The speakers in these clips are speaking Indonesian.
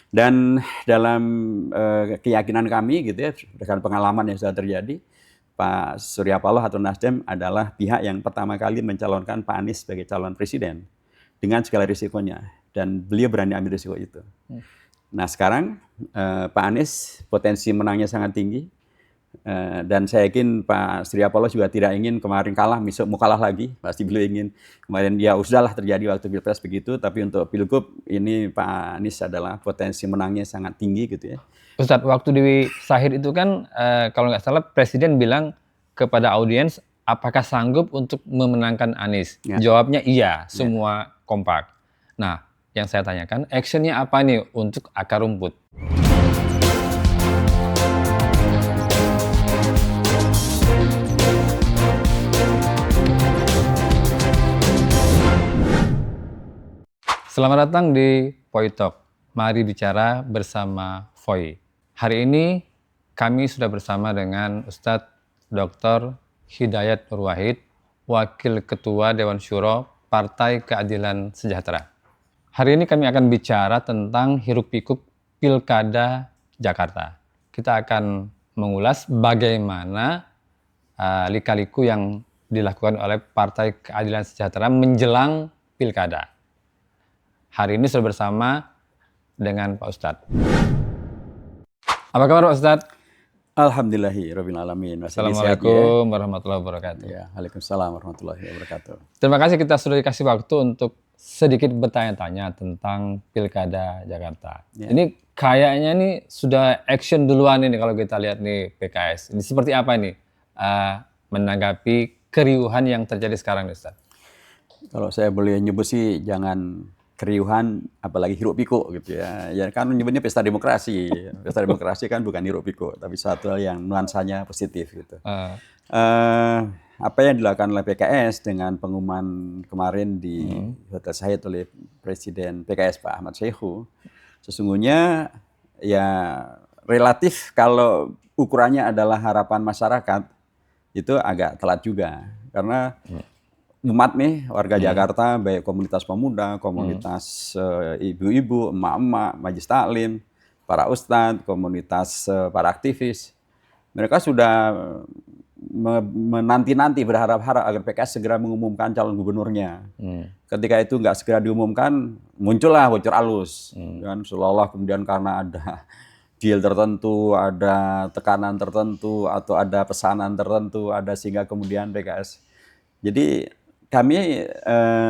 Dan dalam keyakinan kami gitu ya, dengan pengalaman yang sudah terjadi, Pak Surya Paloh atau Nasdem adalah pihak yang pertama kali mencalonkan Pak Anies sebagai calon presiden dengan segala risikonya, dan beliau berani ambil risiko itu. Nah sekarang Pak Anies potensi menangnya sangat tinggi, dan saya yakin Pak Surya Paloh juga tidak ingin kemarin kalah, besok mau kalah lagi. Pasti beliau ingin kemarin ya udahlah terjadi waktu Pilpres begitu, tapi untuk Pilgub ini Pak Anies adalah potensi menangnya sangat tinggi gitu ya. Ustadz, waktu di Sahid itu kan kalau nggak salah Presiden bilang kepada audiens, apakah sanggup untuk memenangkan Anies? Ya. Jawabnya iya, semua kompak. Nah, yang saya tanyakan, actionnya apa nih untuk akar rumput? Selamat datang di Foy Talk. Mari bicara bersama Foy. Hari ini kami sudah bersama dengan Ustadz Dr. Hidayat Nur Wahid, Wakil Ketua Dewan Syuro Partai Keadilan Sejahtera. Hari ini kami akan bicara tentang hiruk-pikuk Pilkada Jakarta. Kita akan mengulas bagaimana lika-liku yang dilakukan oleh Partai Keadilan Sejahtera menjelang Pilkada. Hari ini sudah bersama dengan Pak Ustadz. Apa kabar Pak Ustadz? Alhamdulillahirrahmanirrahim. Assalamualaikum warahmatullahi wabarakatuh. Ya, waalaikumsalam warahmatullahi wabarakatuh. Terima kasih kita sudah dikasih waktu untuk sedikit bertanya-tanya tentang Pilkada Jakarta. Ya. Ini kayaknya nih sudah action duluan ini kalau kita lihat nih PKS. Ini seperti apa ini menanggapi keriuhan yang terjadi sekarang nih Ustadz? Kalau saya boleh nyebut sih jangan keriuhan, apalagi hiruk pikuk gitu ya. Ya kan nyebutnya pesta demokrasi. Pesta demokrasi kan bukan hiruk pikuk, tapi suatu hal yang nuansanya positif gitu. Apa yang dilakukan oleh PKS dengan pengumuman kemarin di Hotel Sahid oleh Presiden PKS Pak Ahmad Saihu, sesungguhnya ya relatif kalau ukurannya adalah harapan masyarakat, itu agak telat juga. Karena umat nih, warga Jakarta, baik komunitas pemuda, komunitas ibu-ibu, emak-emak, majelis taklim, para ustadz, komunitas para aktivis, mereka sudah menanti-nanti, berharap-harap agar PKS segera mengumumkan calon gubernurnya. Ketika itu nggak segera diumumkan, muncullah bocor alus. Kan, seolah-olah kemudian karena ada deal tertentu, ada tekanan tertentu, atau ada pesanan tertentu, ada sehingga kemudian PKS. Jadi kami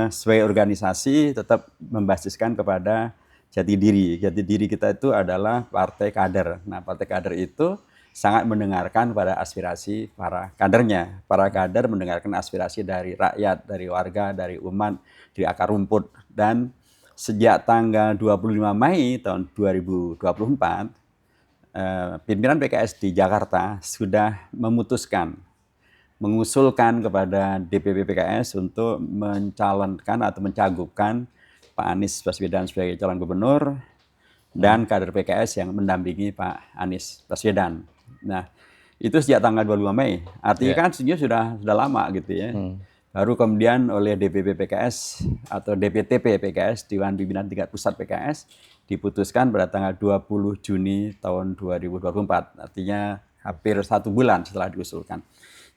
sebagai organisasi tetap membasiskan kepada jati diri. Jati diri kita itu adalah partai kader. Nah, partai kader itu sangat mendengarkan pada aspirasi para kadernya. Para kader mendengarkan aspirasi dari rakyat, dari warga, dari umat, dari akar rumput. Dan sejak tanggal 25 Mei tahun 2024, pimpinan PKS di Jakarta sudah mengusulkan kepada DPP PKS untuk mencalonkan atau mencagupkan Pak Anies Baswedan sebagai calon gubernur dan kader PKS yang mendampingi Pak Anies Baswedan. Nah, itu sejak tanggal 25 Mei. Artinya kan sudah lama gitu ya. Baru kemudian oleh DPP PKS atau DPTP PKS, Dewan Pimpinan Tingkat Pusat PKS, diputuskan pada tanggal 20 Juni tahun 2024. Artinya hampir 1 bulan setelah diusulkan.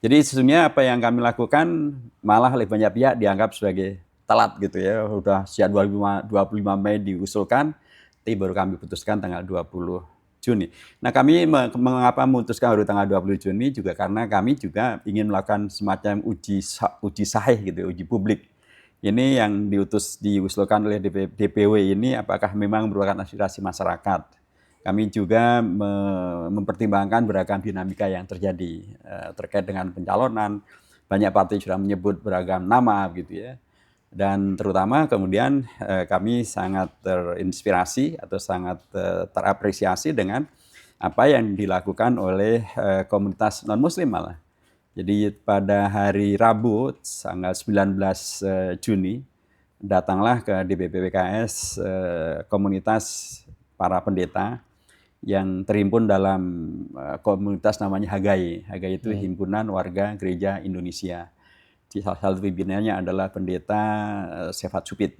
Jadi sesungguhnya apa yang kami lakukan malah oleh banyak pihak dianggap sebagai telat gitu ya. Udah sejak 25 Mei diusulkan, tapi baru kami putuskan tanggal 20 Juni. Nah, kami mengapa memutuskan baru tanggal 20 Juni juga karena kami juga ingin melakukan semacam uji sahih gitu, uji publik. Ini yang diusulkan oleh DPW ini apakah memang merupakan aspirasi masyarakat. Kami juga mempertimbangkan beragam dinamika yang terjadi terkait dengan pencalonan. Banyak partai sudah menyebut beragam nama gitu ya. Dan terutama kemudian kami sangat terinspirasi atau sangat terapresiasi dengan apa yang dilakukan oleh komunitas non-muslim malah. Jadi pada hari Rabu tanggal 19 Juni datanglah ke DPP PKS komunitas para pendeta yang terhimpun dalam komunitas namanya HAGAI. HAGAI itu Himpunan Warga Gereja Indonesia. Salah satu pimpinannya adalah pendeta Sefat Supit.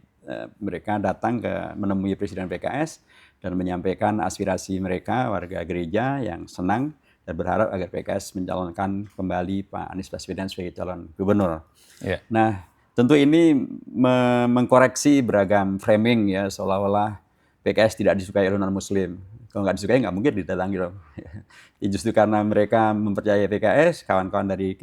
Mereka datang menemui Presiden PKS dan menyampaikan aspirasi mereka, warga gereja yang senang dan berharap agar PKS mencalonkan kembali Pak Anies Baswedan sebagai calon gubernur. Ya. Nah, tentu ini mengkoreksi beragam framing ya, seolah-olah PKS tidak disukai oleh non-Muslim. Kalau nggak disukai nggak mungkin didatangi dong. Justru karena mereka mempercayai PKS, kawan-kawan dari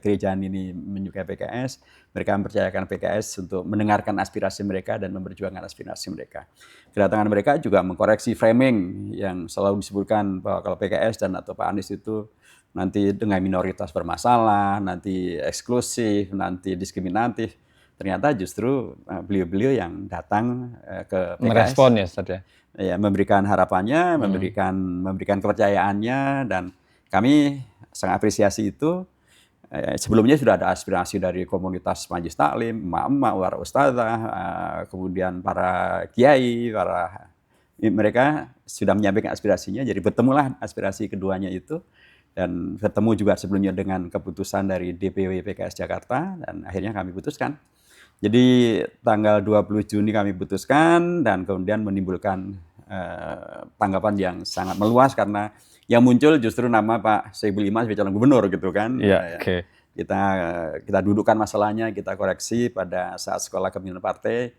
gerejaan ini menyukai PKS, mereka mempercayakan PKS untuk mendengarkan aspirasi mereka dan memperjuangkan aspirasi mereka. Kedatangan mereka juga mengkoreksi framing yang selalu disebutkan bahwa kalau PKS dan atau Pak Anies itu nanti dengan minoritas bermasalah, nanti eksklusif, nanti diskriminatif. Ternyata justru beliau-beliau yang datang ke PKS. Merespon ya Ustaz ya? Ya, memberikan harapannya, memberikan kepercayaannya, dan kami sangat apresiasi itu. Sebelumnya sudah ada aspirasi dari komunitas majelis taklim, emak-emak, para ustazah, kemudian para kiai, mereka sudah menyampaikan aspirasinya, jadi bertemulah aspirasi keduanya itu, dan bertemu juga sebelumnya dengan keputusan dari DPW PKS Jakarta, dan akhirnya kami putuskan. Jadi tanggal 20 Juni kami putuskan, dan kemudian menimbulkan tanggapan yang sangat meluas karena yang muncul justru nama Pak Sohibul Iman sebagai calon gubernur gitu kan. Iya, oke. Kita dudukkan masalahnya, kita koreksi pada saat sekolah kepemimpinan partai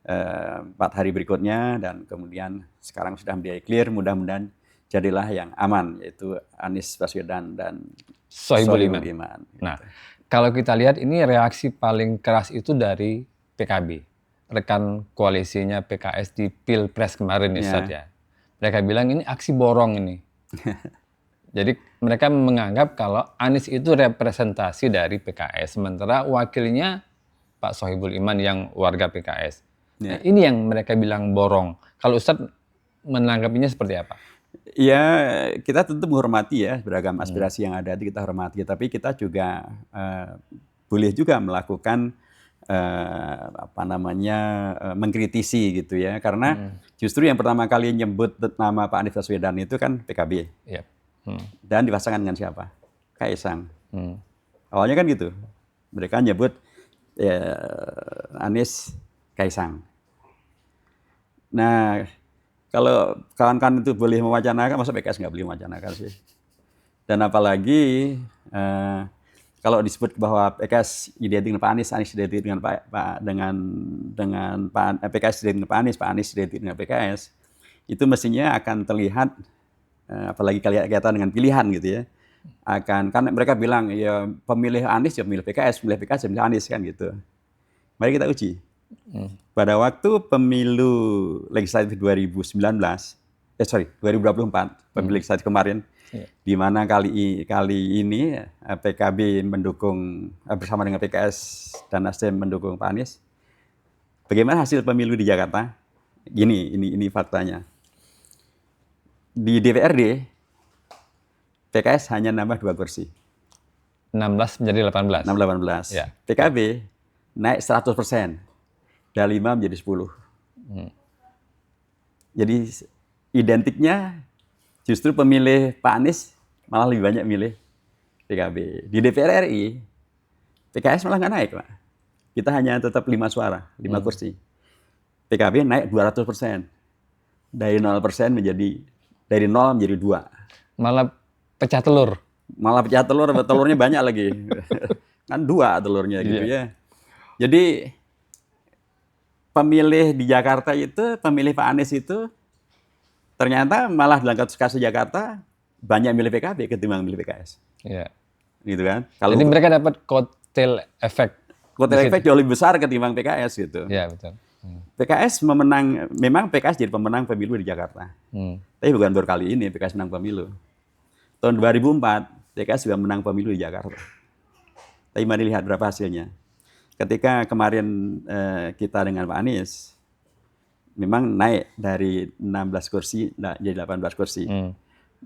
4 hari berikutnya, dan kemudian sekarang sudah menjadi clear, mudah-mudahan jadilah yang aman, yaitu Anies Baswedan dan Sohibul Iman. Iman. Nah, kalau kita lihat ini reaksi paling keras itu dari PKB, rekan koalisinya PKS di Pilpres kemarin ya, Ustaz ya. Mereka bilang ini aksi borong ini. Jadi mereka menganggap kalau Anies itu representasi dari PKS, sementara wakilnya Pak Sohibul Iman yang warga PKS. Nah, ini yang mereka bilang borong. Kalau Ustaz menanggapinya seperti apa? Ya, kita tentu menghormati ya beragam aspirasi yang ada, kita hormati. Tapi kita juga boleh juga melakukan mengkritisi gitu ya. Karena justru yang pertama kali nyebut nama Pak Anies Baswedan itu kan PKB. Yep. Dan dipasangkan dengan siapa? Kaisang. Awalnya kan gitu. Mereka nyebut Anies Kaisang. Nah, kalau kawan-kawan itu boleh mewacanakan, masa PKS nggak boleh mewacanakan sih? Dan apalagi kalau disebut bahwa PKS identik dengan Pak Anies identik dengan PKS identik dengan Pak Anies identik dengan PKS, itu mestinya akan terlihat, apalagi kaitan dengan pilihan gitu ya, kan mereka bilang ya pemilih Anies ya pemilih PKS ya pemilih Anies kan gitu. Mari kita uji. Pada waktu pemilu legislatif 2024, pemilu legislatif kemarin, di mana kali ini PKB mendukung bersama dengan PKS dan Nasdem mendukung Pak Anies. Bagaimana hasil pemilu di Jakarta? Ini faktanya. Di DPRD, PKS hanya nambah 2 kursi. 16 menjadi 18. 18. Ya. PKB naik 100%. Dari 5 menjadi 10. Jadi identiknya justru pemilih Pak Anies malah lebih banyak milih PKB. Di DPR RI, PKS malah nggak naik, Pak. Kita hanya tetap 5 suara, 5 kursi. PKB naik 200%. Dari 0% dari 0 menjadi 2. Malah pecah telur. Malah pecah telur, telurnya banyak lagi. Kan 2 telurnya gitu ya. Jadi pemilih di Jakarta itu, pemilih Pak Anies itu, ternyata malah dalam kasus Jakarta banyak milih PKB ketimbang milih PKS. Iya. Gitu kan? Jadi mereka dapat kotel efek. Kotel efek jauh lebih besar ketimbang PKS gitu. Iya, betul. PKS memang PKS jadi pemenang pemilu di Jakarta. Tapi bukan baru kali ini PKS menang pemilu. Tahun 2004, PKS juga menang pemilu di Jakarta. Tapi mari lihat berapa hasilnya. Ketika kemarin kita dengan Pak Anies, memang naik dari 16 kursi jadi 18 kursi.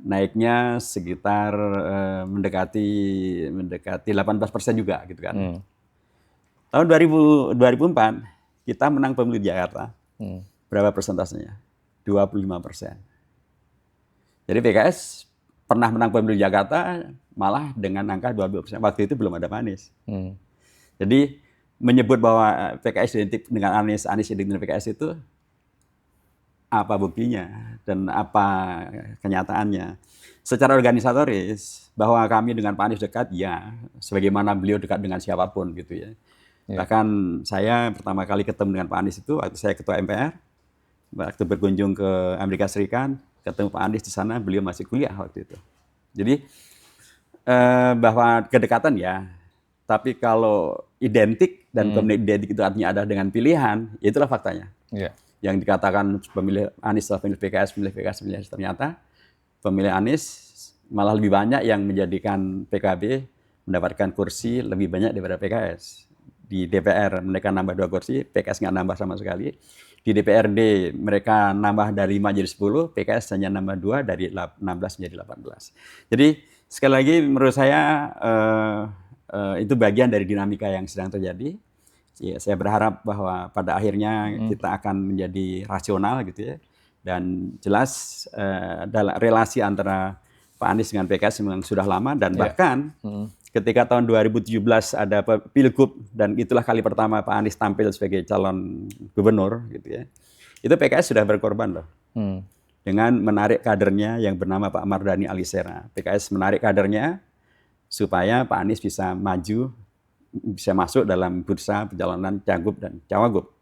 Naiknya sekitar mendekati 18% juga gitu kan. Tahun 2004 kita menang pemilu di Jakarta. Berapa persentasenya? 25%. Jadi PKS pernah menang pemilu di Jakarta malah dengan angka 22%. Waktu itu belum ada Pak Anies. Jadi menyebut bahwa PKS identik dengan Anies identik dengan PKS itu apa buktinya dan apa kenyataannya. Secara organisatoris, bahwa kami dengan Pak Anies dekat, ya, sebagaimana beliau dekat dengan siapapun gitu ya. Bahkan saya pertama kali ketemu dengan Pak Anies itu waktu saya ketua MPR, waktu berkunjung ke Amerika Serikat, ketemu Pak Anies di sana, beliau masih kuliah waktu itu. Jadi bahwa kedekatan ya, tapi kalau identik dan kemudian identik itu artinya ada dengan pilihan, ya itulah faktanya. Yang dikatakan pemilih Anies adalah pemilih PKS, ternyata pemilih Anies malah lebih banyak yang menjadikan PKB mendapatkan kursi lebih banyak daripada PKS. Di DPR mereka nambah 2 kursi, PKS nggak nambah sama sekali. Di DPRD mereka nambah dari 5 jadi 10, PKS hanya nambah 2 dari 16 menjadi 18. Jadi sekali lagi menurut saya itu bagian dari dinamika yang sedang terjadi. Ya, saya berharap bahwa pada akhirnya kita akan menjadi rasional gitu ya. Dan jelas dalam relasi antara Pak Anies dengan PKS memang sudah lama dan bahkan ketika tahun 2017 ada Pilgub dan itulah kali pertama Pak Anies tampil sebagai calon gubernur gitu ya. Itu PKS sudah berkorban loh. Dengan menarik kadernya yang bernama Pak Mardhani Alisera. PKS menarik kadernya supaya Pak Anies bisa maju, bisa masuk dalam bursa pencalonan Cagup dan Cawagup.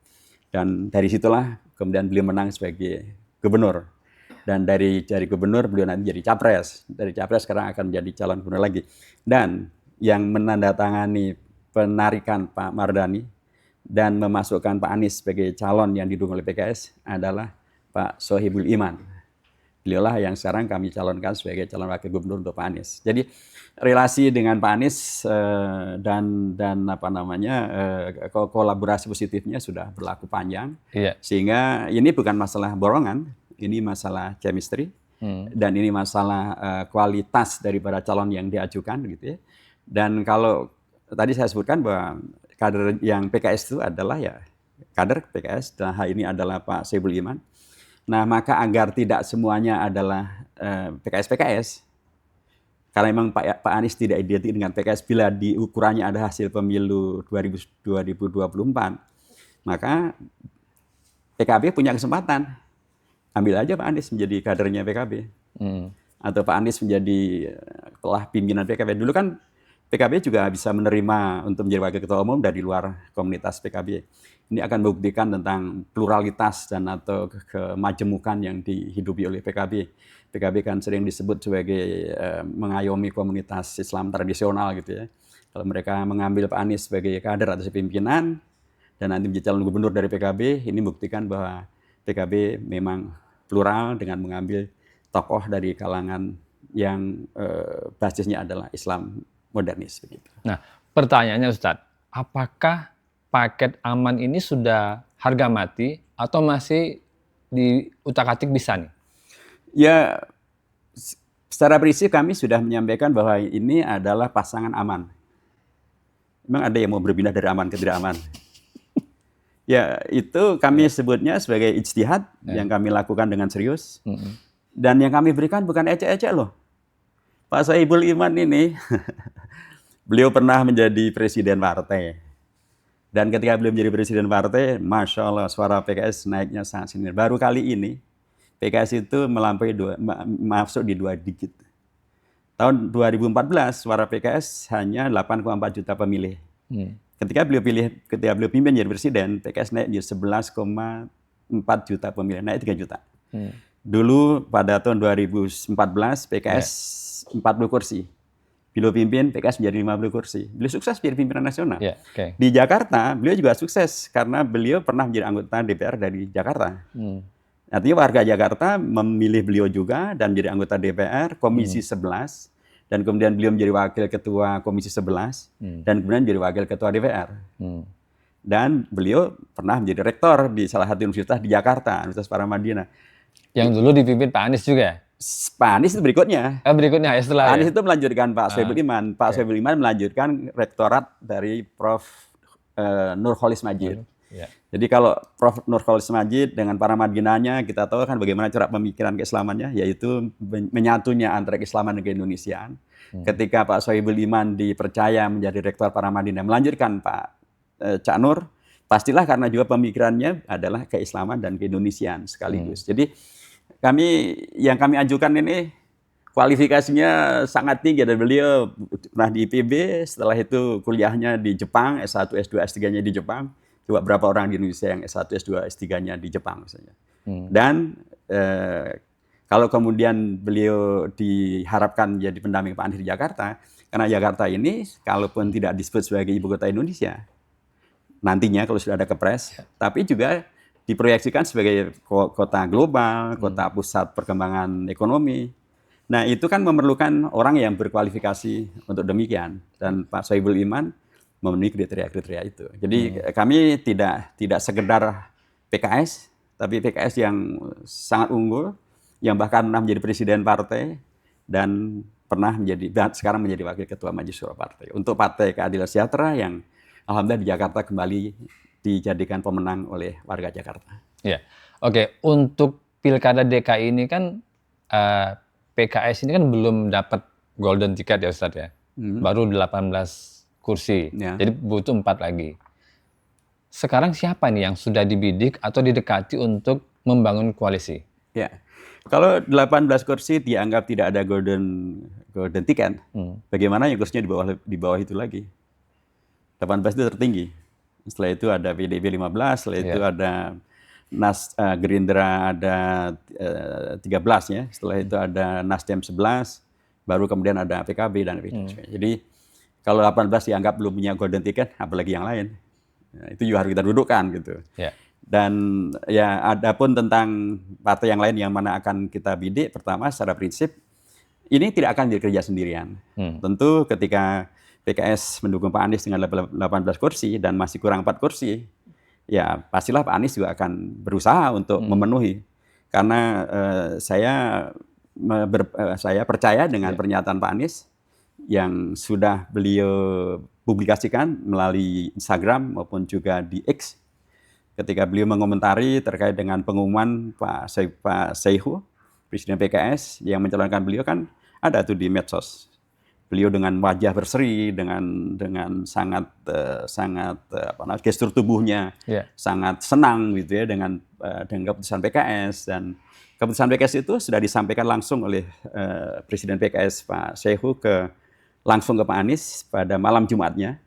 Dan dari situlah kemudian beliau menang sebagai gubernur. Dan dari gubernur beliau nanti jadi capres. Dari capres sekarang akan menjadi calon gubernur lagi. Dan yang menandatangani penarikan Pak Mardhani dan memasukkan Pak Anies sebagai calon yang didukung oleh PKS adalah Pak Sohibul Iman. Beliaulah yang sekarang kami calonkan sebagai calon wakil gubernur untuk Pak Anies. Jadi relasi dengan Pak Anies dan apa namanya kolaborasi positifnya sudah berlaku panjang. Sehingga ini bukan masalah borongan. Ini masalah chemistry dan ini masalah kualitas daripada calon yang diajukan gitu ya. Dan kalau tadi saya sebutkan bahwa kader yang PKS itu adalah ya kader PKS dan hal ini adalah Pak Sohibul Iman. Nah, maka agar tidak semuanya adalah PKS, karena memang Pak Anies tidak identik dengan PKS bila diukurannya ada hasil pemilu 2024, maka PKB punya kesempatan. Ambil aja Pak Anies menjadi kadernya PKB. Atau Pak Anies menjadi telah pimpinan PKB. Dulu kan PKB juga bisa menerima untuk menjadi wakil ketua umum dari luar komunitas PKB. Ini akan membuktikan tentang pluralitas dan atau kemajemukan yang dihidupi oleh PKB. PKB kan sering disebut sebagai mengayomi komunitas Islam tradisional gitu ya. Kalau mereka mengambil Pak Anies sebagai kader atau pimpinan dan nanti menjadi calon gubernur dari PKB, ini buktikan bahwa PKB memang plural dengan mengambil tokoh dari kalangan yang basisnya adalah Islam modernis begitu. Nah, pertanyaannya Ustadz, apakah paket aman ini sudah harga mati atau masih diutak-atik bisa nih? Ya, secara prinsip kami sudah menyampaikan bahwa ini adalah pasangan aman. Memang ada yang mau berpindah dari aman ke tidak aman. Ya, itu kami sebutnya sebagai ijtihad yang kami lakukan dengan serius. Dan yang kami berikan bukan ecek-ecek loh. Pak Sohibul Iman ini, beliau pernah menjadi presiden partai. Dan ketika beliau menjadi presiden partai, Masya Allah suara PKS naiknya sangat signifikan. Baru kali ini, PKS itu melampaui masuk di 2 digit. Tahun 2014, suara PKS hanya 8,4 juta pemilih. Ketika beliau pimpin jadi presiden, PKS naik jadi 11,4 juta pemilih, naik 3 juta. Dulu pada tahun 2014 PKS 40 kursi. Beliau pimpin PKS menjadi 50 kursi. Beliau sukses menjadi pimpinan nasional. Di Jakarta beliau juga sukses karena beliau pernah menjadi anggota DPR dari Jakarta. Artinya warga Jakarta memilih beliau juga dan menjadi anggota DPR Komisi 11. Dan kemudian beliau menjadi wakil ketua Komisi 11 dan kemudian menjadi wakil ketua DPR. Dan beliau pernah menjadi rektor di salah satu universitas di Jakarta, Universitas Paramadina. Yang dulu dipimpin Pak Anies juga? Pak Anies itu berikutnya. Berikutnya ya setelah. Pak Anies itu melanjutkan Pak Sohibul Iman. Pak Sohibul Iman melanjutkan rektorat dari Prof. Nurholis Majid. Jadi kalau Prof. Nurholis Majid dengan Paramadinanya kita tahu kan bagaimana cara pemikiran keislamannya, yaitu menyatunya antara keislaman dan keindonesiaan. Ketika Pak Sohibul Iman dipercaya menjadi rektor Paramadina, melanjutkan Pak Cak Nur, pastilah karena juga pemikirannya adalah keislaman dan keindonesiaan sekaligus. Jadi yang kami ajukan ini kualifikasinya sangat tinggi, dan beliau pernah di IPB, setelah itu kuliahnya di Jepang, S1, S2, S3-nya di Jepang. Coba berapa orang di Indonesia yang S1, S2, S3-nya di Jepang misalnya. Dan kalau kemudian beliau diharapkan jadi pendamping Pak Anies di Jakarta, karena Jakarta ini kalaupun tidak disebut sebagai ibu kota Indonesia, nantinya kalau sudah ada kepres, tapi juga diproyeksikan sebagai kota global, kota pusat perkembangan ekonomi. Nah, itu kan memerlukan orang yang berkualifikasi untuk demikian, dan Pak Sohibul Iman memenuhi kriteria-kriteria itu. Jadi kami tidak sekedar PKS, tapi PKS yang sangat unggul, yang bahkan pernah menjadi presiden partai dan sekarang menjadi wakil ketua Majelis Syuro Partai. Untuk Partai Keadilan Sejahtera yang alhamdulillah di Jakarta kembali dijadikan pemenang oleh warga Jakarta. Ya, oke. Untuk Pilkada DKI ini kan PKS ini kan belum dapat golden ticket ya Ustadz ya. Baru 18 kursi. Ya. Jadi butuh 4 lagi. Sekarang siapa nih yang sudah dibidik atau didekati untuk membangun koalisi? Ya. Kalau 18 kursi dianggap tidak ada golden ticket, bagaimana yang kursinya di bawah itu lagi? 18 itu tertinggi. Setelah itu ada PDIP 15, setelah itu ada Gerindra ada 13 ya. Setelah itu ada Nasdem 11, baru kemudian ada PKB dan PDIP. Jadi kalau 18 dianggap belum punya golden ticket, apalagi yang lain. Nah, itu juga harus kita dudukkan gitu. Ya. Dan ya adapun tentang partai yang lain yang mana akan kita bidik, pertama secara prinsip ini tidak akan bekerja sendirian. Tentu ketika PKS mendukung Pak Anies dengan 18 kursi dan masih kurang 4 kursi, ya pastilah Pak Anies juga akan berusaha untuk memenuhi. Karena saya percaya dengan pernyataan Pak Anies yang sudah beliau publikasikan melalui Instagram maupun juga di X, ketika beliau mengomentari terkait dengan pengumuman Pak Saihu, Presiden PKS yang mencalonkan beliau, kan ada tuh di medsos. Beliau dengan wajah berseri, dengan sangat gestur tubuhnya sangat senang gitu ya dengan keputusan PKS, dan keputusan PKS itu sudah disampaikan langsung oleh Presiden PKS Pak Saihu langsung ke Pak Anies pada malam Jumatnya,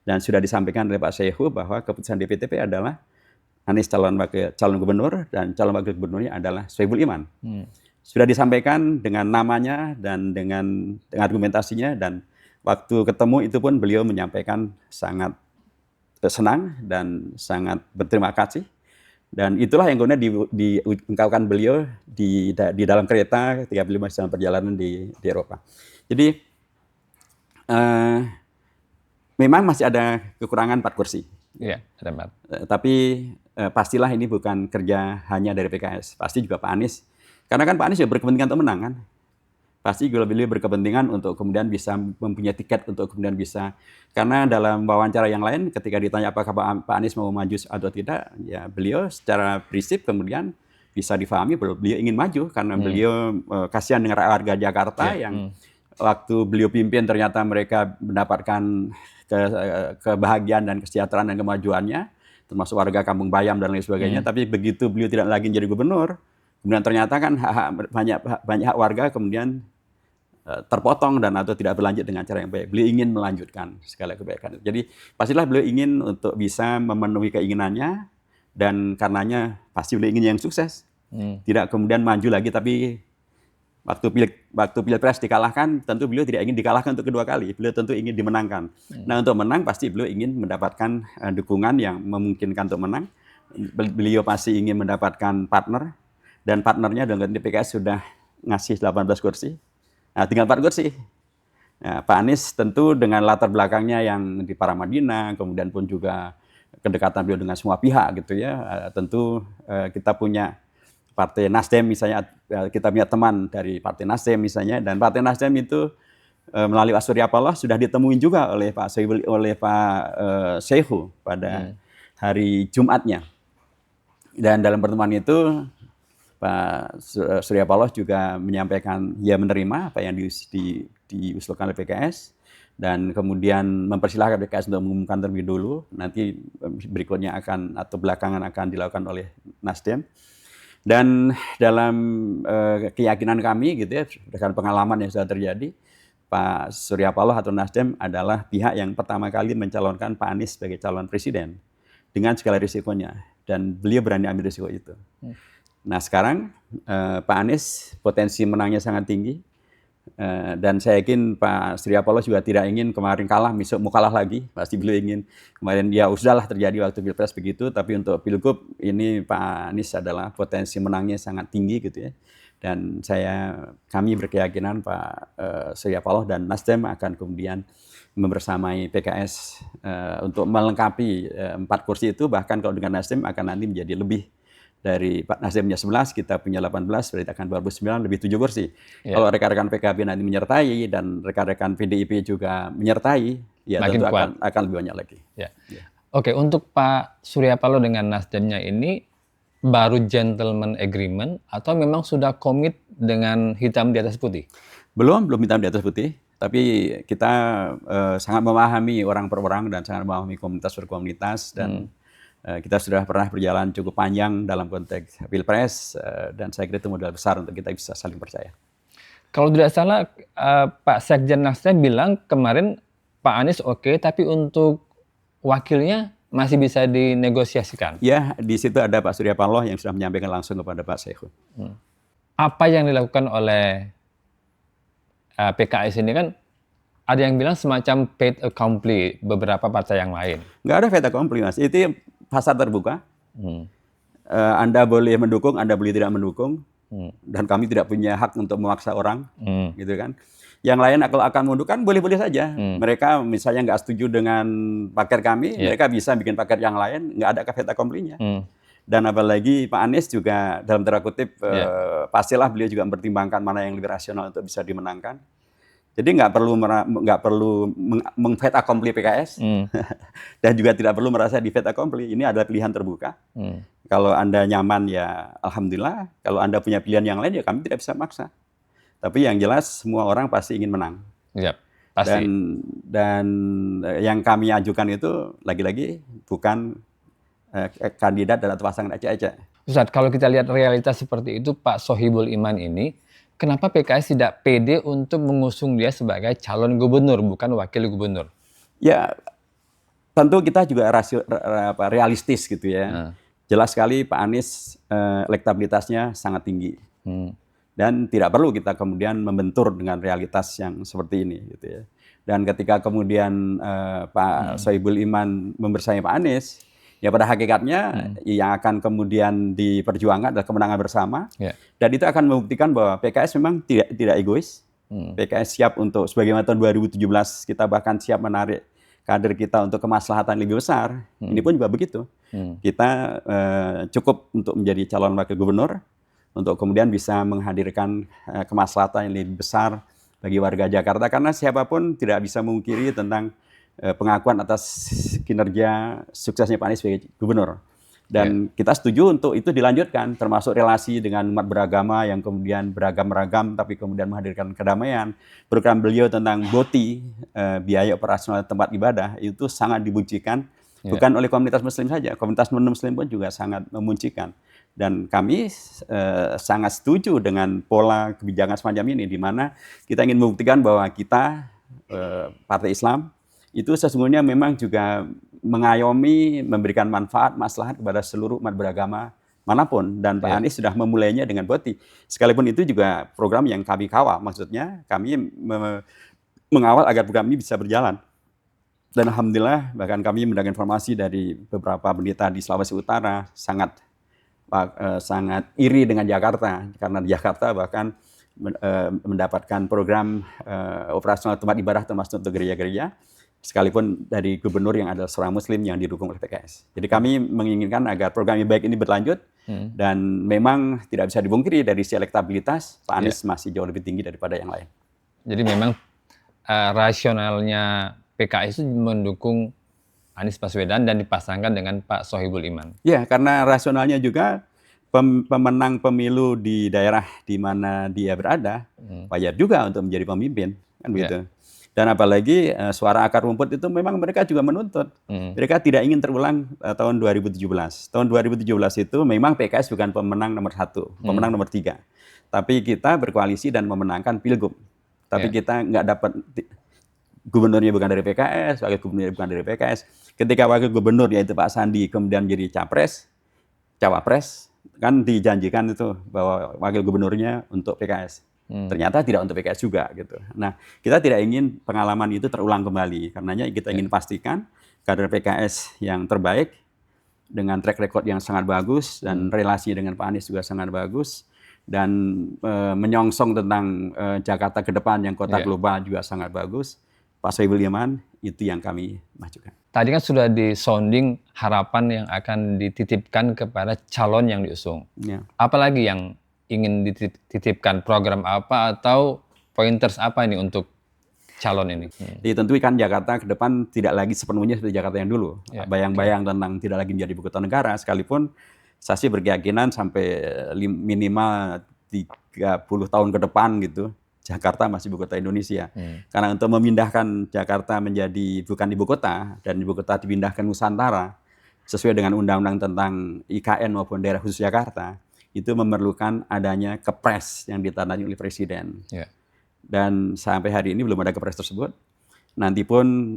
dan sudah disampaikan oleh Pak Saihu bahwa keputusan DPTP adalah Anies calon gubernur dan calon wakil gubernurnya adalah Sohibul Iman. Sudah disampaikan dengan namanya dan dengan argumentasinya, dan waktu ketemu itu pun beliau menyampaikan sangat senang dan sangat berterima kasih. Dan itulah yang kemudian diungkapkan beliau di dalam kereta ketika beliau masih dalam perjalanan di Eropa. Jadi memang masih ada kekurangan 4 kursi. Iya, ada 4. Tapi pastilah ini bukan kerja hanya dari PKS, pasti juga Pak Anies. Karena kan Pak Anies juga berkepentingan untuk menang kan. Pasti juga beliau berkepentingan untuk kemudian bisa mempunyai tiket untuk kemudian bisa. Karena dalam wawancara yang lain ketika ditanya apakah Pak Anies mau maju atau tidak, ya beliau secara prinsip kemudian bisa difahami bahwa beliau ingin maju karena beliau kasihan dengan warga Jakarta yang waktu beliau pimpin ternyata mereka mendapatkan kebahagiaan dan kesejahteraan dan kemajuannya, termasuk warga Kampung Bayam dan lain sebagainya. Tapi begitu beliau tidak lagi menjadi gubernur, kemudian ternyata kan banyak hak warga kemudian terpotong dan atau tidak berlanjut dengan cara yang baik. Beliau ingin melanjutkan segala kebaikan. Jadi pastilah beliau ingin untuk bisa memenuhi keinginannya, dan karenanya pasti beliau ingin yang sukses. Tidak kemudian maju lagi tapi waktu pilpres dikalahkan, tentu beliau tidak ingin dikalahkan untuk kedua kali. Beliau tentu ingin dimenangkan. Nah, untuk menang pasti beliau ingin mendapatkan dukungan yang memungkinkan untuk menang. Beliau pasti ingin mendapatkan partner, dan partnernya dengan PKS sudah ngasih 18 kursi. Nah, tinggal 4 kursi. Nah, Pak Anies tentu dengan latar belakangnya yang di Paramadina, kemudian pun juga kedekatan beliau dengan semua pihak gitu ya. Tentu kita punya Partai Nasdem misalnya, kita punya teman dari Partai Nasdem misalnya, dan Partai Nasdem itu melalui Pak Surya Paloh sudah ditemuin juga oleh Pak Saihu pada hari Jumatnya. Dan dalam pertemuan itu Pak Surya Paloh juga menyampaikan ya menerima apa yang diusulkan oleh PKS dan kemudian mempersilahkan PKS untuk mengumumkan terlebih dulu. Nanti berikutnya atau belakangan akan dilakukan oleh Nasdem. Dan dalam keyakinan kami gitu ya, berdasarkan pengalaman yang sudah terjadi, Pak Surya Paloh atau Nasdem adalah pihak yang pertama kali mencalonkan Pak Anies sebagai calon presiden dengan segala risikonya, dan beliau berani ambil risiko itu. Nah sekarang Pak Anies potensi menangnya sangat tinggi, dan saya yakin Pak Surya Paloh juga tidak ingin kemarin kalah, besok mau kalah lagi. Pasti beliau ingin kemarin ya udahlah terjadi waktu Pilpres begitu, tapi untuk Pilgub ini Pak Anies adalah potensi menangnya sangat tinggi gitu ya. Dan kami berkeyakinan Pak Surya Paloh dan Nasdem akan kemudian membersamai PKS untuk melengkapi 4 kursi itu, bahkan kalau dengan Nasdem akan nanti menjadi lebih dari Pak Nasdemnya 11, kita punya 18, berarti akan 29, lebih 7 kursi. Kalau rekan-rekan PKB nanti menyertai dan rekan-rekan PDIP juga menyertai, ya makin tentu kuat. akan lebih banyak lagi. Ya. Oke, untuk Pak Surya Paloh dengan Nasdemnya ini baru gentleman agreement atau memang sudah komit dengan hitam di atas putih? Belum hitam di atas putih, tapi kita sangat memahami orang per orang dan sangat memahami komunitas per komunitas, dan kita sudah pernah berjalan cukup panjang dalam konteks Pilpres, dan saya kira itu modal besar untuk kita bisa saling percaya. Kalau tidak salah, Pak Sekjen Nasdem bilang kemarin Pak Anies oke, tapi untuk wakilnya masih bisa dinegosiasikan. Ya, di situ ada Pak Surya Paloh yang sudah menyampaikan langsung kepada Pak Saihu. Apa yang dilakukan oleh PKS ini kan ada yang bilang semacam fait accompli beberapa partai yang lain. Nggak ada fait accompli, Mas. Itu pasar terbuka. Anda boleh mendukung, Anda boleh tidak mendukung, dan kami tidak punya hak untuk memaksa orang, gitu kan. Yang lain kalau akan mundurkan boleh-boleh saja. Mereka misalnya nggak setuju dengan paket kami, mereka bisa bikin paket yang lain, nggak ada fait accompli-nya. Dan apalagi Pak Anies juga dalam tanda kutip pastilah beliau juga mempertimbangkan mana yang lebih rasional untuk bisa dimenangkan. Jadi nggak perlu meng-fait accompli PKS dan juga tidak perlu merasa di fait accompli. Ini adalah pilihan terbuka. Kalau Anda nyaman ya alhamdulillah. Kalau Anda punya pilihan yang lain ya kami tidak bisa maksa. Tapi yang jelas semua orang pasti ingin menang. Ya, pasti. Dan yang kami ajukan itu lagi-lagi bukan kandidat dan atau pasangan acak-acak. Ustadz, kalau kita lihat realitas seperti itu, Pak Sohibul Iman ini, kenapa PKS tidak pede untuk mengusung dia sebagai calon gubernur, bukan wakil gubernur? Ya, tentu kita juga realistis gitu ya. Jelas sekali Pak Anies elektabilitasnya sangat tinggi. Dan tidak perlu kita kemudian membentur dengan realitas yang seperti ini gitu ya. Dan ketika kemudian Pak Sohibul Iman membersamai Pak Anies, ya pada hakikatnya yang akan kemudian diperjuangkan adalah kemenangan bersama. Dan itu akan membuktikan bahwa PKS memang tidak egois. PKS siap untuk, sebagaimana tahun 2017 kita bahkan siap menarik kader kita untuk kemaslahatan lebih besar. Ini pun juga begitu. Kita cukup untuk menjadi calon wakil gubernur, untuk kemudian bisa menghadirkan kemaslahatan yang lebih besar bagi warga Jakarta. Karena siapapun tidak bisa memungkiri tentang pengakuan atas kinerja suksesnya Pak Anies sebagai gubernur. Dan kita setuju untuk itu dilanjutkan, termasuk relasi dengan umat beragama yang kemudian beragam-ragam, tapi kemudian menghadirkan kedamaian. Program beliau tentang BOTI, biaya operasional tempat ibadah, itu sangat dibuncikan, bukan oleh komunitas muslim saja, komunitas non-muslim pun juga sangat memuncikan. Dan kami sangat setuju dengan pola kebijakan semacam ini, di mana kita ingin membuktikan bahwa kita, Partai Islam, itu sesungguhnya memang juga mengayomi, memberikan manfaat, maslahat kepada seluruh umat beragama manapun. Dan Pak Anies sudah memulainya dengan BOTI. Sekalipun itu juga program yang kami kawal, maksudnya kami mengawal agar program ini bisa berjalan. Dan alhamdulillah bahkan kami mendapat informasi dari beberapa pendeta di Sulawesi Utara sangat iri dengan Jakarta, karena di Jakarta bahkan mendapatkan program operasional tempat ibadah termasuk untuk gereja-gereja, sekalipun dari gubernur yang adalah seorang muslim yang didukung oleh PKS. Jadi kami menginginkan agar program yang baik ini berlanjut, dan memang tidak bisa dipungkiri dari sisi elektabilitas Pak Anies masih jauh lebih tinggi daripada yang lain. Jadi memang rasionalnya PKS itu mendukung Anies Baswedan dan dipasangkan dengan Pak Sohibul Iman. Ya, karena rasionalnya juga pemenang pemilu di daerah di mana dia berada, wajar juga untuk menjadi pemimpin. kan begitu. Dan apalagi suara akar rumput itu memang mereka juga menuntut. Mereka tidak ingin terulang tahun 2017. Tahun 2017 itu memang PKS bukan pemenang nomor 1, pemenang nomor 3. Tapi kita berkoalisi dan memenangkan Pilgub. Tapi kita nggak dapat, gubernurnya bukan dari PKS, wakil gubernurnya bukan dari PKS. Ketika wakil gubernur yaitu Pak Sandi kemudian jadi cawapres, kan dijanjikan itu bahwa wakil gubernurnya untuk PKS. Ternyata tidak untuk PKS juga gitu. Nah, kita tidak ingin pengalaman itu terulang kembali. Karenanya kita ingin pastikan kader PKS yang terbaik dengan track record yang sangat bagus dan relasi dengan Pak Anies juga sangat bagus dan menyongsong tentang Jakarta ke depan yang kota global juga sangat bagus. Pak Soebul Iman itu yang kami majukan. Tadi kan sudah disounding harapan yang akan dititipkan kepada calon yang diusung. Ya. Apalagi yang ingin dititipkan, program apa atau pointers apa ini untuk calon ini? Jadi tentu kan Jakarta ke depan tidak lagi sepenuhnya seperti Jakarta yang dulu. Bayang-bayang tentang tidak lagi menjadi ibu kota negara, sekalipun saya sih berkeyakinan sampai minimal 30 tahun ke depan gitu, Jakarta masih ibu kota Indonesia. Karena untuk memindahkan Jakarta menjadi bukan ibu kota dan ibu kota dipindahkan Nusantara sesuai dengan undang-undang tentang IKN maupun daerah khusus Jakarta, itu memerlukan adanya kepres yang ditandai oleh Presiden. Dan sampai hari ini belum ada kepres tersebut. Nanti pun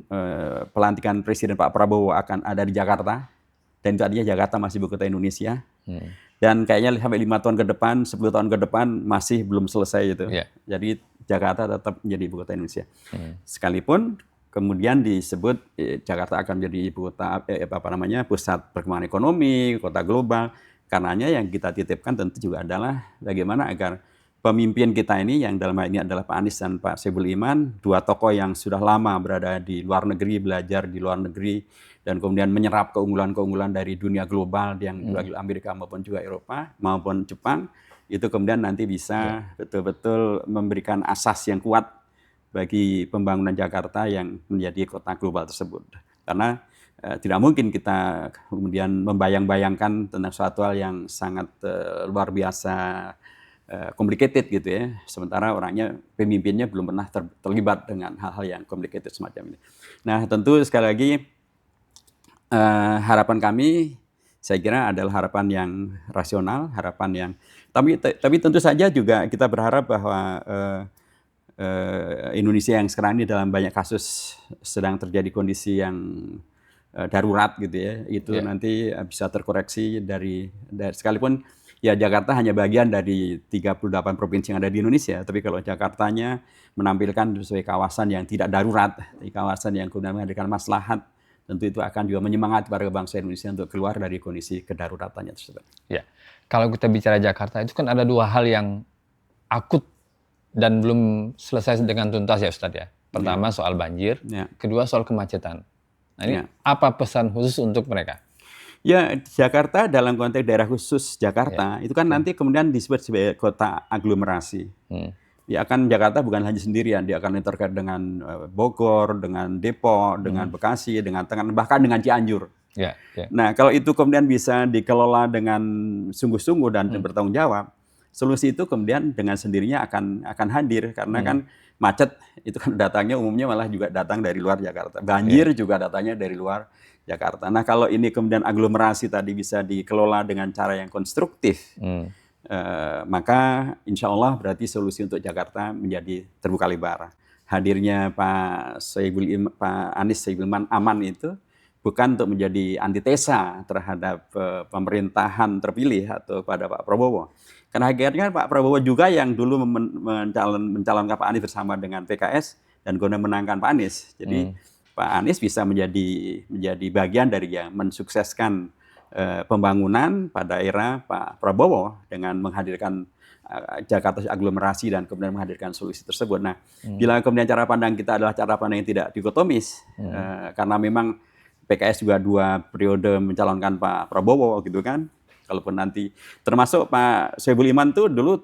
pelantikan Presiden Pak Prabowo akan ada di Jakarta. Dan itu artinya Jakarta masih ibu kota Indonesia. Dan kayaknya sampai 5 tahun ke depan, 10 tahun ke depan masih belum selesai itu. Jadi Jakarta tetap menjadi ibu kota Indonesia. Sekalipun kemudian disebut Jakarta akan menjadi ibu kota pusat perkembangan ekonomi, kota global. Karenanya yang kita titipkan tentu juga adalah bagaimana agar pemimpin kita ini yang dalam hal ini adalah Pak Anies dan Pak Soebul Iman, dua tokoh yang sudah lama berada di luar negeri, belajar di luar negeri, dan kemudian menyerap keunggulan-keunggulan dari dunia global yang juga Amerika maupun juga Eropa maupun Jepang, itu kemudian nanti bisa betul-betul memberikan asas yang kuat bagi pembangunan Jakarta yang menjadi kota global tersebut. Karena tidak mungkin kita kemudian membayang-bayangkan tentang suatu hal yang sangat luar biasa complicated gitu ya. Sementara orangnya, pemimpinnya belum pernah terlibat dengan hal-hal yang complicated semacam ini. Nah, tentu sekali lagi harapan kami, saya kira adalah harapan yang rasional, harapan yang tapi tentu saja juga kita berharap bahwa Indonesia yang sekarang ini dalam banyak kasus sedang terjadi kondisi yang darurat gitu ya, itu nanti bisa terkoreksi dari sekalipun ya Jakarta hanya bagian dari 38 provinsi yang ada di Indonesia, tapi kalau Jakartanya menampilkan sebagai kawasan yang tidak darurat, kawasan yang kemudian menghadirkan maslahat, tentu itu akan juga menyemangati para bangsa Indonesia untuk keluar dari kondisi kedaruratannya tersebut. Ya, kalau kita bicara Jakarta itu kan ada dua hal yang akut dan belum selesai dengan tuntas ya Ustadz ya. Pertama soal banjir, kedua soal kemacetan. Nah ini apa pesan khusus untuk mereka? Ya, Jakarta dalam konteks daerah khusus Jakarta, itu kan nanti kemudian disebut sebagai kota aglomerasi. Ya kan Jakarta bukan hanya sendirian, dia akan terkait dengan Bogor, dengan Depok, dengan Bekasi, dengan Tangerang, bahkan dengan Cianjur. Nah, kalau itu kemudian bisa dikelola dengan sungguh-sungguh dan bertanggung jawab, solusi itu kemudian dengan sendirinya akan hadir, karena kan macet itu kan datangnya umumnya malah juga datang dari luar Jakarta. Banjir juga datangnya dari luar Jakarta. Nah, kalau ini kemudian aglomerasi tadi bisa dikelola dengan cara yang konstruktif, maka insya Allah berarti solusi untuk Jakarta menjadi terbuka lebar. Hadirnya Pak Anies Soebul Iman itu bukan untuk menjadi antitesa terhadap pemerintahan terpilih atau pada Pak Prabowo. Karena akhirnya Pak Prabowo juga yang dulu mencalonkan Pak Anies bersama dengan PKS dan kemudian menangkan Pak Anies. Jadi Pak Anies bisa menjadi bagian dari yang mensukseskan pembangunan pada era Pak Prabowo dengan menghadirkan Jakarta aglomerasi dan kemudian menghadirkan solusi tersebut. Nah, bila kemudian cara pandang kita adalah cara pandang yang tidak dikotomis, karena memang PKS juga 2 periode mencalonkan Pak Prabowo gitu kan. Kalaupun nanti termasuk Pak Soebul Iman tuh dulu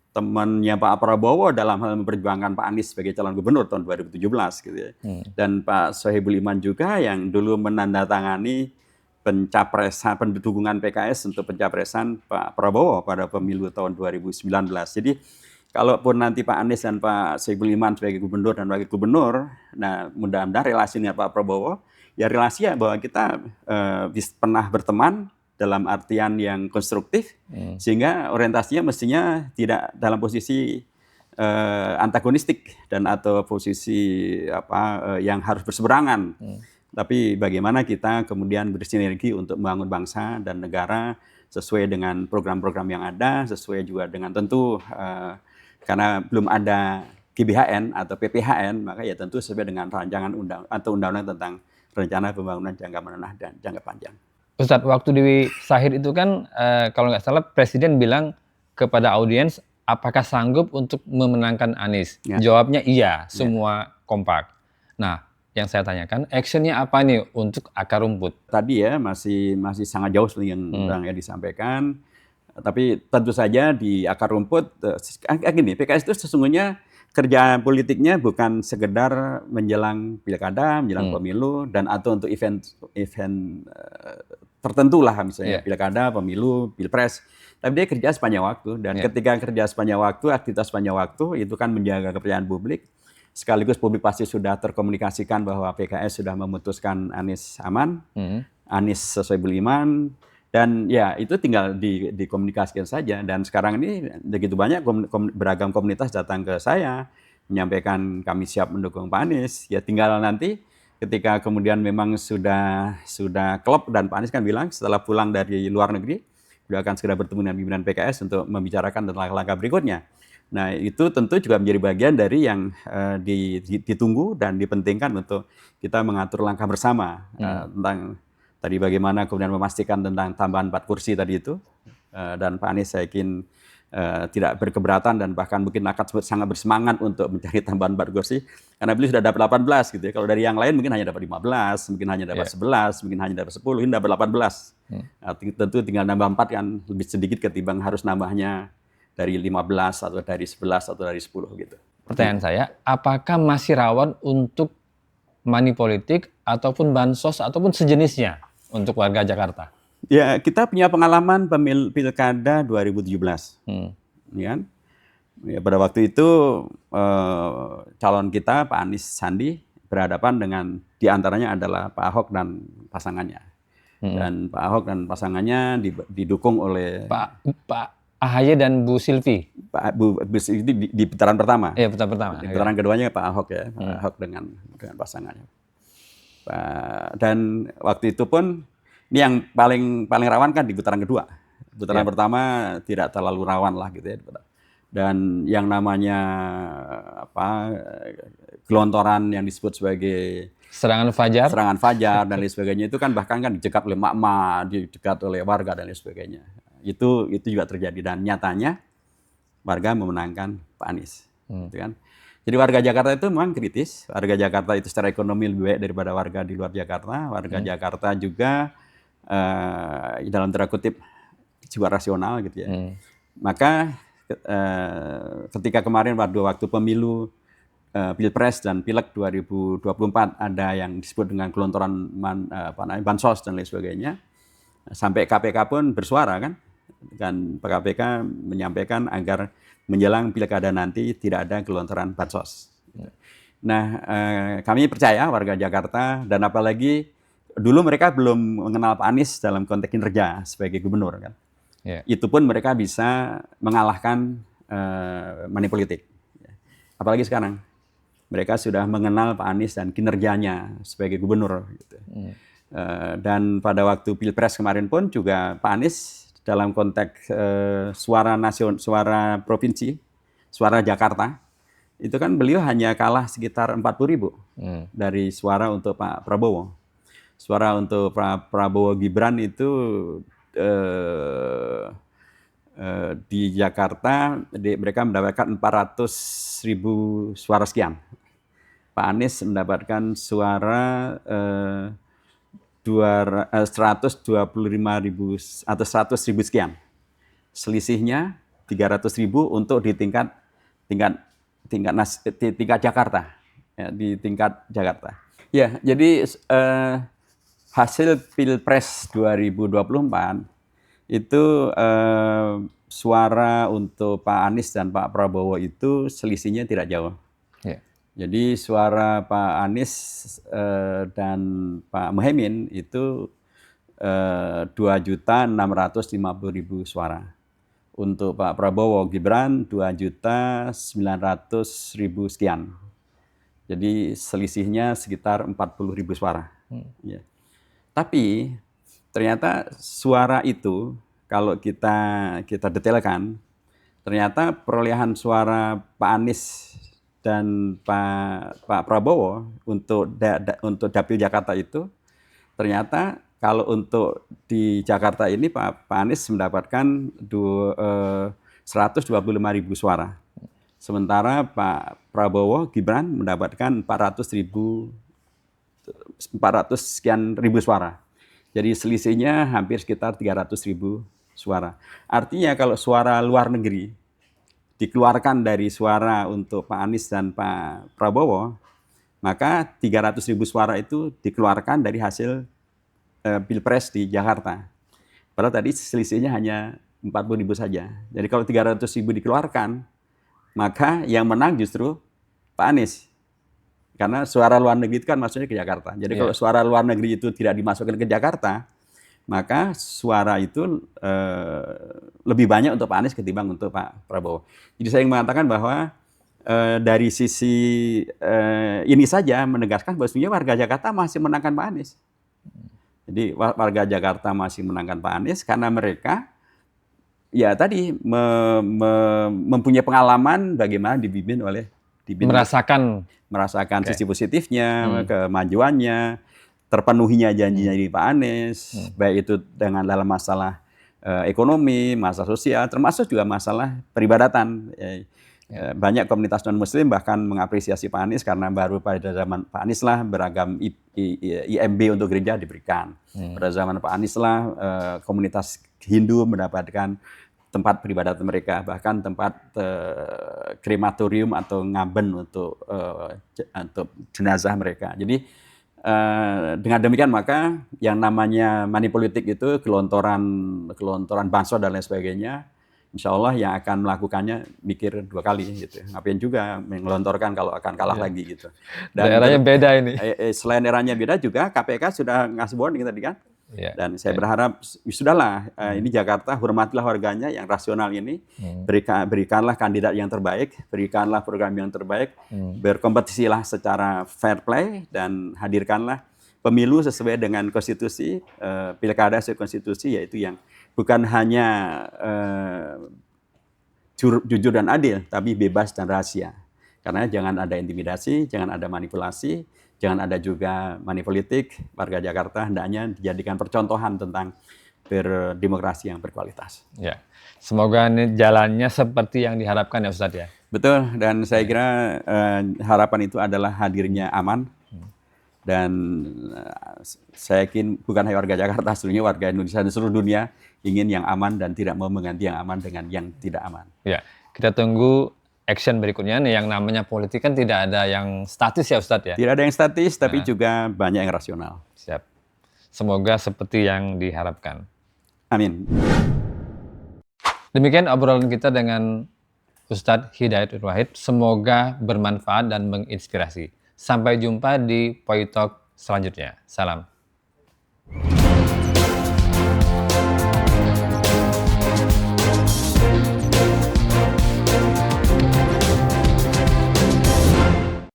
temannya Pak Prabowo dalam hal memperjuangkan Pak Anies sebagai calon gubernur tahun 2017 gitu ya. Dan Pak Soebul Iman juga yang dulu menandatangani pendukungan PKS untuk pencapresan Pak Prabowo pada pemilu tahun 2019. Jadi kalaupun nanti Pak Anies dan Pak Soebul Iman sebagai gubernur dan wakil gubernur, nah mudah-mudahan relasinya Pak Prabowo, ya relasi ya bahwa kita pernah berteman dalam artian yang konstruktif, sehingga orientasinya mestinya tidak dalam posisi antagonistik dan atau posisi yang harus berseberangan. Tapi bagaimana kita kemudian bersinergi untuk membangun bangsa dan negara sesuai dengan program-program yang ada, sesuai juga dengan tentu karena belum ada GBHN atau PPHN, maka ya tentu sesuai dengan rancangan undang-undang tentang rencana pembangunan jangka menengah dan jangka panjang. Ustadz, waktu di Sahid itu kan kalau nggak salah Presiden bilang kepada audiens, apakah sanggup untuk memenangkan Anies? Ya. Jawabnya iya, semua kompak. Nah, yang saya tanyakan, actionnya apa nih untuk akar rumput? Tadi ya masih sangat jauh seperti yang disampaikan. Tapi tentu saja di akar rumput, gini, PKS itu sesungguhnya kerja politiknya bukan sekedar menjelang pilkada, menjelang pemilu, dan atau untuk event tertentu lah, misalnya pilkada, pemilu, pilpres. Tapi dia kerja sepanjang waktu, dan ketika kerja sepanjang waktu, aktivitas sepanjang waktu, itu kan menjaga kepercayaan publik. Sekaligus publik pasti sudah terkomunikasikan bahwa PKS sudah memutuskan Anies aman, Anies Soebul Iman, dan ya itu tinggal dikomunikasikan saja. Dan sekarang ini begitu banyak beragam komunitas datang ke saya menyampaikan kami siap mendukung Pak Anies. Ya tinggal nanti ketika kemudian memang sudah klop, dan Pak Anies kan bilang setelah pulang dari luar negeri beliau akan segera bertemu dengan pimpinan PKS untuk membicarakan tentang langkah-langkah berikutnya. Nah itu tentu juga menjadi bagian dari yang ditunggu dan dipentingkan untuk kita mengatur langkah bersama tentang tadi bagaimana kemudian memastikan tentang tambahan 4 kursi tadi itu, dan Pak Anies saya yakin tidak berkeberatan dan bahkan mungkin akan sangat bersemangat untuk mencari tambahan 4 kursi karena beliau sudah dapat 18 gitu ya. Kalau dari yang lain mungkin hanya dapat 15, mungkin hanya dapat 11, mungkin hanya dapat 10, ini dapat 18. Tentu tinggal nambah 4 kan lebih sedikit ketimbang harus nambahnya dari 15 atau dari 11 atau dari 10 gitu. Pertanyaan saya, apakah masih rawan untuk money politik ataupun bansos ataupun sejenisnya untuk warga Jakarta? Ya, kita punya pengalaman pilkada 2017. Ya, pada waktu itu calon kita Pak Anies Sandi berhadapan dengan diantaranya adalah Pak Ahok dan pasangannya. Dan Pak Ahok dan pasangannya didukung oleh Pak AHY dan Bu Silvi. Bu Silvi di putaran pertama. Iya, putaran pertama. Di putaran keduanya Pak Ahok ya, Pak Ahok dengan pasangannya. Dan waktu itu pun ini yang paling rawan kan di putaran kedua. Putaran pertama tidak terlalu rawan lah gitu ya. Dan yang namanya gelontoran yang disebut sebagai serangan fajar dan lain sebagainya itu kan bahkan kan dicegat oleh mak-mak, dicegat oleh warga dan lain sebagainya. Itu juga terjadi dan nyatanya warga memenangkan Pak Anies. Gitu kan. Jadi warga Jakarta itu memang kritis. Warga Jakarta itu secara ekonomi lebih baik daripada warga di luar Jakarta. Warga Jakarta juga dalam tanda kutip jiwa rasional gitu ya. Maka ketika kemarin pada waktu pemilu Pilpres dan Pileg 2024 ada yang disebut dengan gelontoran bansos dan lain sebagainya. Sampai KPK pun bersuara kan. Dan KPK menyampaikan agar menjelang pilkada nanti tidak ada gelontoran bansos. Nah, kami percaya warga Jakarta dan apalagi dulu mereka belum mengenal Pak Anies dalam konteks kinerja sebagai gubernur kan. Itu pun mereka bisa mengalahkan money politik. Apalagi sekarang mereka sudah mengenal Pak Anies dan kinerjanya sebagai gubernur. Gitu. Dan pada waktu Pilpres kemarin pun juga Pak Anies dalam konteks suara provinsi, suara Jakarta, itu kan beliau hanya kalah sekitar 40.000 dari suara untuk Pak Prabowo. Suara untuk Pak Prabowo Gibran itu di Jakarta mereka mendapatkan 400.000 suara sekian. Pak Anies mendapatkan suara 125.000 atau 100.000 sekian. Selisihnya 300.000 untuk di tingkat Jakarta, ya, di tingkat Jakarta. Ya, jadi hasil Pilpres 2024 itu suara untuk Pak Anies dan Pak Prabowo itu selisihnya tidak jauh. Ya. Jadi suara Pak Anies dan Pak Muhaimin itu 2.650.000 suara. Untuk Pak Prabowo Gibran 2.900.000 sekian. Jadi selisihnya sekitar 40.000 suara. Ya. Tapi ternyata suara itu kalau kita detailkan, ternyata perolehan suara Pak Anies dan Pak Prabowo untuk Dapil Jakarta itu ternyata kalau untuk di Jakarta ini Pak Anies mendapatkan 125.000 suara. Sementara Pak Prabowo Gibran mendapatkan 400 sekian ribu suara. Jadi selisihnya hampir sekitar 300.000 suara. Artinya kalau suara luar negeri dikeluarkan dari suara untuk Pak Anies dan Pak Prabowo, maka 300.000 suara itu dikeluarkan dari hasil Pilpres di Jakarta. Padahal tadi selisihnya hanya 40.000 saja. Jadi kalau 300.000 dikeluarkan, maka yang menang justru Pak Anies. Karena suara luar negeri itu kan maksudnya ke Jakarta. Jadi kalau suara luar negeri itu tidak dimasukkan ke Jakarta, maka suara itu lebih banyak untuk Pak Anies ketimbang untuk Pak Prabowo. Jadi saya ingin mengatakan bahwa dari sisi ini saja menegaskan bahwa sebenarnya warga Jakarta masih menangkan Pak Anies. Jadi warga Jakarta masih menangkan Pak Anies karena mereka ya tadi mempunyai pengalaman bagaimana dipimpin Merasakan sisi positifnya, kemajuannya, terpenuhinya janjinya di Pak Anies, baik itu dengan dalam masalah ekonomi, masalah sosial, termasuk juga masalah peribadatan. Banyak komunitas non-muslim bahkan mengapresiasi Pak Anies karena baru pada zaman Pak Anies lah beragam IMB untuk gereja diberikan. Pada zaman Pak Anies lah komunitas Hindu mendapatkan tempat peribadatan mereka, bahkan tempat krematorium atau ngaben untuk jenazah mereka. Jadi dengan demikian maka yang namanya money politik itu gelontoran bansos dan lain sebagainya, insya Allah yang akan melakukannya mikir 2 kali gitu. Ngapain juga menggelontorkan kalau akan kalah lagi gitu. Dan daerahnya beda ini. Selain daerahnya beda juga KPK sudah ngasih warning tadi kan. Dan saya berharap sudahlah ini Jakarta, hormatilah warganya yang rasional ini, berikanlah kandidat yang terbaik, berikanlah program yang terbaik, berkompetisilah secara fair play dan hadirkanlah pemilu sesuai dengan konstitusi, pilkada sesuai konstitusi, yaitu yang bukan hanya jujur dan adil, tapi bebas dan rahasia. Karena jangan ada intimidasi, jangan ada manipulasi, jangan ada juga money politik. Warga Jakarta hendaknya dijadikan percontohan tentang berdemokrasi yang berkualitas. Ya, semoga ini jalannya seperti yang diharapkan ya Ustadz ya. Betul, dan saya kira harapan itu adalah hadirnya aman. Dan saya yakin bukan hanya warga Jakarta, seluruhnya warga Indonesia dan seluruh dunia ingin yang aman dan tidak mau mengganti yang aman dengan yang tidak aman. Ya, kita tunggu action berikutnya nih, yang namanya politik kan tidak ada yang statis ya Ustadz ya? Tidak ada yang statis, tapi juga banyak yang rasional. Siap. Semoga seperti yang diharapkan. Amin. Demikian obrolan kita dengan Ustadz Hidayat Nur Wahid. Semoga bermanfaat dan menginspirasi. Sampai jumpa di Poi Talk selanjutnya. Salam.